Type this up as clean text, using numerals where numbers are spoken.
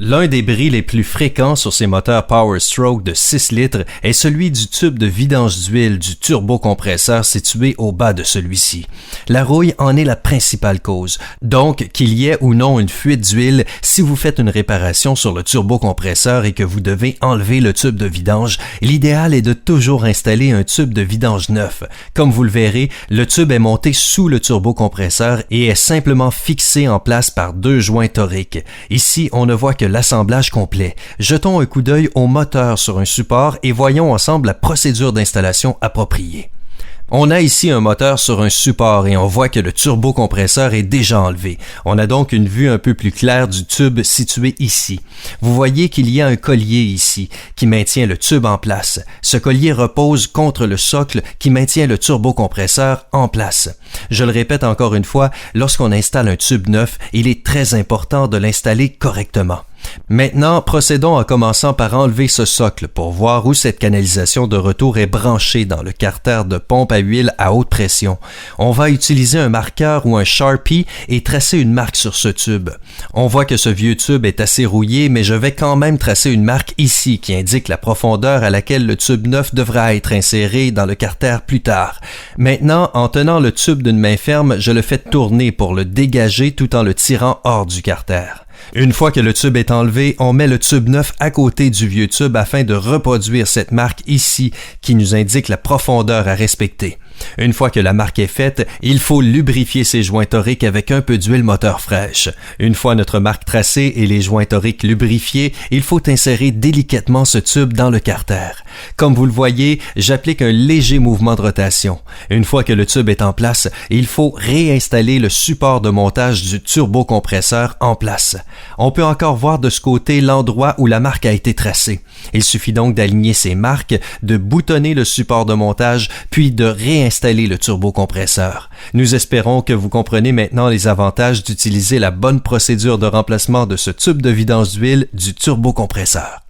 L'un des bris les plus fréquents sur ces moteurs Power Stroke de 6 litres est celui du tube de vidange d'huile du turbocompresseur situé au bas de celui-ci. La rouille en est la principale cause. Donc, qu'il y ait ou non une fuite d'huile, si vous faites une réparation sur le turbocompresseur et que vous devez enlever le tube de vidange, l'idéal est de toujours installer un tube de vidange neuf. Comme vous le verrez, le tube est monté sous le turbocompresseur et est simplement fixé en place par 2 joints toriques. Ici, on ne voit que l'assemblage complet. Jetons un coup d'œil au moteur sur un support et voyons ensemble la procédure d'installation appropriée. On a ici un moteur sur un support et on voit que le turbocompresseur est déjà enlevé. On a donc une vue un peu plus claire du tube situé ici. Vous voyez qu'il y a un collier ici qui maintient le tube en place. Ce collier repose contre le socle qui maintient le turbocompresseur en place. Je le répète encore une fois, lorsqu'on installe un tube neuf, il est très important de l'installer correctement. Maintenant, procédons en commençant par enlever ce socle pour voir où cette canalisation de retour est branchée dans le carter de pompe à huile à haute pression. On va utiliser un marqueur ou un Sharpie et tracer une marque sur ce tube. On voit que ce vieux tube est assez rouillé, mais je vais quand même tracer une marque ici qui indique la profondeur à laquelle le tube neuf devra être inséré dans le carter plus tard. Maintenant, en tenant le tube d'une main ferme, je le fais tourner pour le dégager tout en le tirant hors du carter. Une fois que le tube est enlevé, on met le tube neuf à côté du vieux tube afin de reproduire cette marque ici qui nous indique la profondeur à respecter. Une fois que la marque est faite, il faut lubrifier ces joints toriques avec un peu d'huile moteur fraîche. Une fois notre marque tracée et les joints toriques lubrifiés, il faut insérer délicatement ce tube dans le carter. Comme vous le voyez, j'applique un léger mouvement de rotation. Une fois que le tube est en place, il faut réinstaller le support de montage du turbocompresseur en place. On peut encore voir de ce côté l'endroit où la marque a été tracée. Il suffit donc d'aligner ces marques, de boutonner le support de montage, puis de réinstaller le turbocompresseur. Nous espérons que vous comprenez maintenant les avantages d'utiliser la bonne procédure de remplacement de ce tube de vidange d'huile du turbocompresseur.